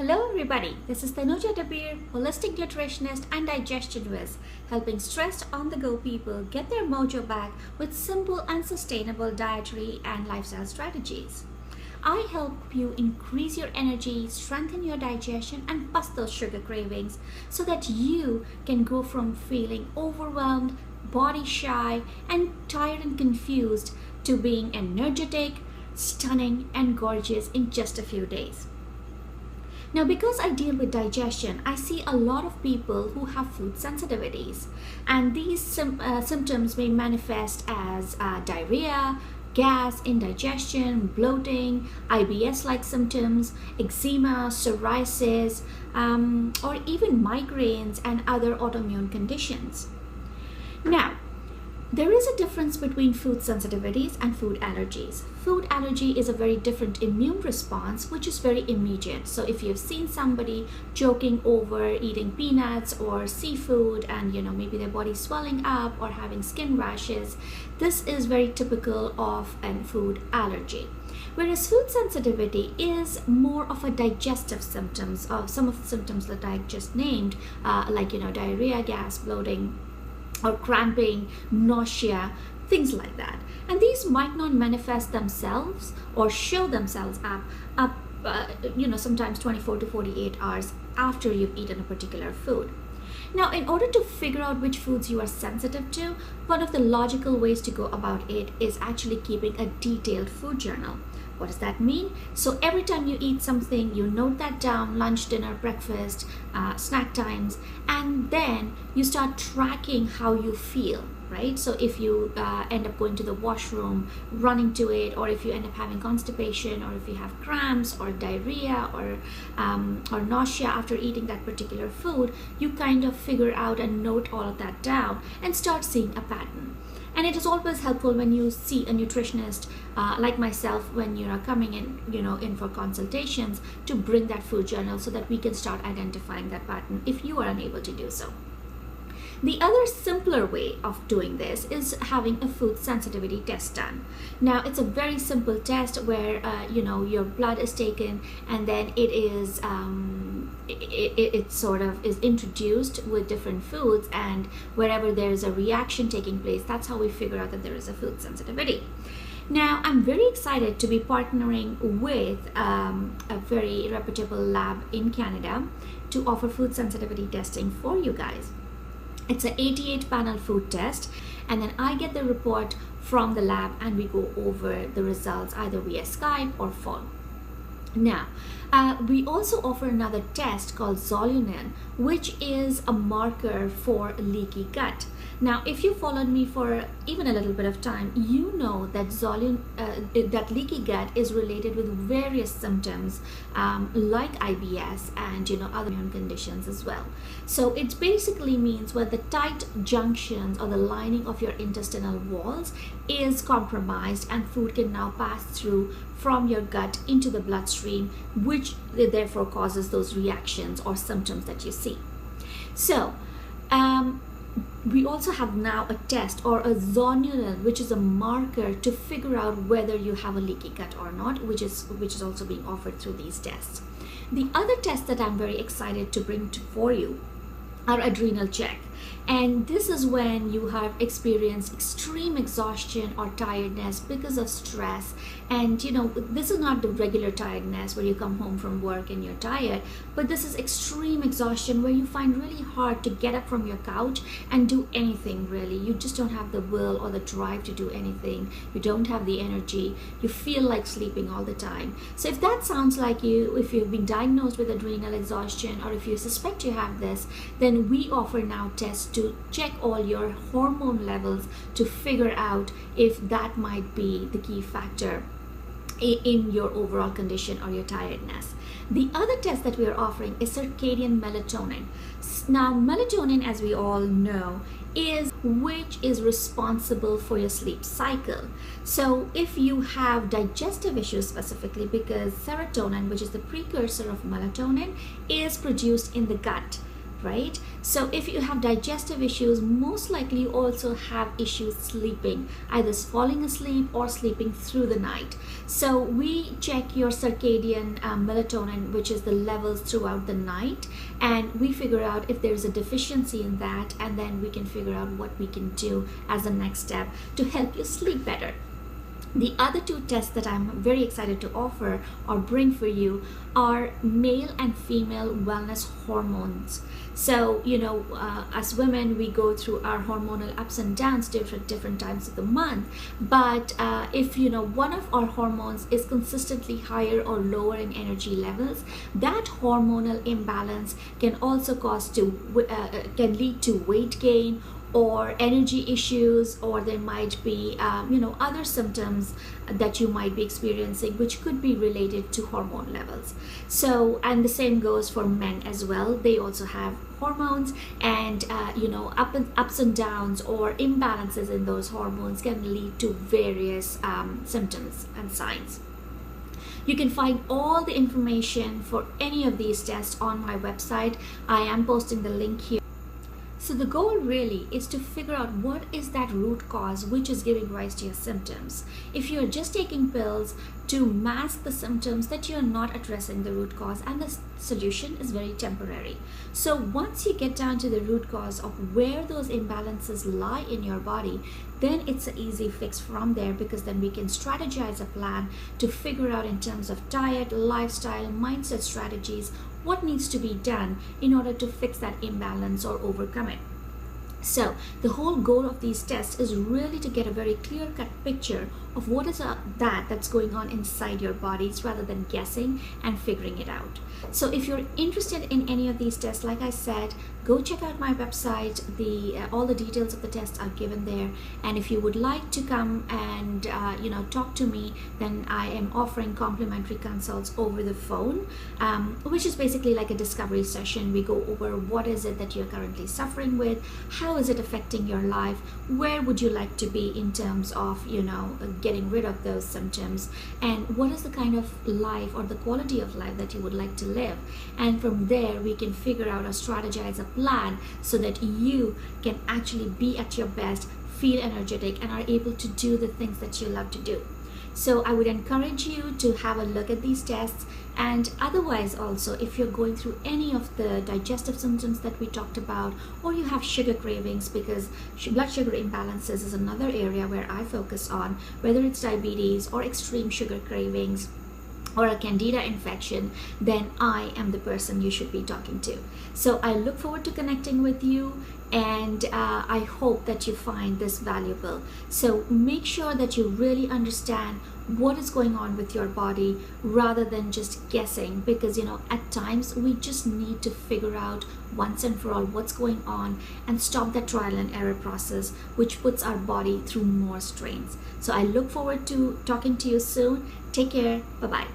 Hello everybody, this is Tanuja Dabir, holistic nutritionist and digestion whiz, helping stressed on-the-go people get their mojo back with simple and sustainable dietary and lifestyle strategies. I help you increase your energy, strengthen your digestion and bust those sugar cravings so that you can go from feeling overwhelmed, body shy and tired and confused to being energetic, stunning and gorgeous in just a few days. Now, because I deal with digestion, I see a lot of people who have food sensitivities, and these symptoms may manifest as diarrhea, gas, indigestion, bloating, IBS-like symptoms, eczema, psoriasis, or even migraines and other autoimmune conditions. Now, there is a difference between food sensitivities and food allergies. Food allergy is a very different immune response, which is very immediate. So if you've seen somebody joking over eating peanuts or seafood and maybe their body swelling up or having skin rashes, this is very typical of a food allergy. Whereas food sensitivity is more of a digestive symptoms of some of the symptoms that I just named, like diarrhea, gas, bloating, or cramping, nausea, things like that. And these might not manifest themselves or show themselves up sometimes 24 to 48 hours after you've eaten a particular food. Now, in order to figure out which foods you are sensitive to, one of the logical ways to go about it is actually keeping a detailed food journal. What does that mean? So every time you eat something, you note that down: lunch, dinner, breakfast, snack times, and then you start tracking how you feel, right? So if you end up going to the washroom, running to it, or if you end up having constipation, or if you have cramps or diarrhea or nausea after eating that particular food, you kind of figure out and note all of that down and start seeing a pattern. And it is always helpful when you see a nutritionist like myself when you're coming in for consultations, to bring that food journal so that we can start identifying that pattern if you are unable to do so. The other simpler way of doing this is having a food sensitivity test done. Now, it's a very simple test where your blood is taken and then it is it sort of is introduced with different foods, and wherever there is a reaction taking place, that's how we figure out that there is a food sensitivity. Now, I'm very excited to be partnering with a very reputable lab in Canada to offer food sensitivity testing for you guys. It's an 88 panel food test, and then I get the report from the lab and we go over the results either via Skype or phone. Now, we also offer another test called Zolunin, which is a marker for leaky gut. Now, if you followed me for even a little bit of time, you know that that leaky gut is related with various symptoms like IBS and other immune conditions as well. So it basically means when the tight junctions or the lining of your intestinal walls is compromised and food can now pass through from your gut into the bloodstream, which therefore causes those reactions or symptoms that you see. So we also have now a test or a zonulin, which is a marker to figure out whether you have a leaky gut or not, which is also being offered through these tests. The other test that I'm very excited to bring for you are adrenal check. And this is when you have experienced extreme exhaustion or tiredness because of stress. And this is not the regular tiredness where you come home from work and you're tired, but this is extreme exhaustion where you find really hard to get up from your couch and do anything really. You just don't have the will or the drive to do anything. You don't have the energy. You feel like sleeping all the time. So if that sounds like you, if you've been diagnosed with adrenal exhaustion, or if you suspect you have this, then we offer now tests to check all your hormone levels to figure out if that might be the key factor in your overall condition or your tiredness. The other test that we are offering is circadian melatonin. Now, melatonin, as we all know, is responsible for your sleep cycle. So if you have digestive issues specifically, because serotonin, which is the precursor of melatonin, is produced in the gut right? So if you have digestive issues, most likely you also have issues sleeping, either falling asleep or sleeping through the night. So we check your circadian melatonin, which is the levels throughout the night, and we figure out if there's a deficiency in that, and then we can figure out what we can do as a next step to help you sleep better. The other two tests that I'm very excited to offer or bring for you are male and female wellness hormones. So, as women, we go through our hormonal ups and downs different times of the month. But if, one of our hormones is consistently higher or lower in energy levels, that hormonal imbalance can also can lead to weight gain or energy issues, or there might be other symptoms that you might be experiencing which could be related to hormone levels. So, and the same goes for men as well. They also have hormones, and ups and downs or imbalances in those hormones can lead to various symptoms and signs. You can find all the information for any of these tests on my website. I am posting the link here. So the goal really is to figure out what is that root cause which is giving rise to your symptoms. If you're just taking pills to mask the symptoms, that you're not addressing the root cause, and the solution is very temporary. So once you get down to the root cause of where those imbalances lie in your body, then it's an easy fix from there, because then we can strategize a plan to figure out in terms of diet, lifestyle, mindset strategies, what needs to be done in order to fix that imbalance or overcome it. So the whole goal of these tests is really to get a very clear-cut picture of what is that's going on inside your bodies, rather than guessing and figuring it out. So if you're interested in any of these tests, like I said, go check out my website. All the details of the tests are given there. And if you would like to come and talk to me, then I am offering complimentary consults over the phone, which is basically like a discovery session. We go over what is it that you're currently suffering with, how is it affecting your life, where would you like to be in terms of getting rid of those symptoms, and what is the kind of life or the quality of life that you would like to live. And from there we can figure out or strategize a plan so that you can actually be at your best, feel energetic, and are able to do the things that you love to do. So I would encourage you to have a look at these tests. And otherwise also, if you're going through any of the digestive symptoms that we talked about, or you have sugar cravings, because blood sugar imbalances is another area where I focus on, whether it's diabetes or extreme sugar cravings or a candida infection, then I am the person you should be talking to. So I look forward to connecting with you, and I hope that you find this valuable. So make sure that you really understand what is going on with your body, rather than just guessing, because at times we just need to figure out once and for all what's going on and stop that trial and error process, which puts our body through more strains. So I look forward to talking to you soon. Take care. Bye-bye.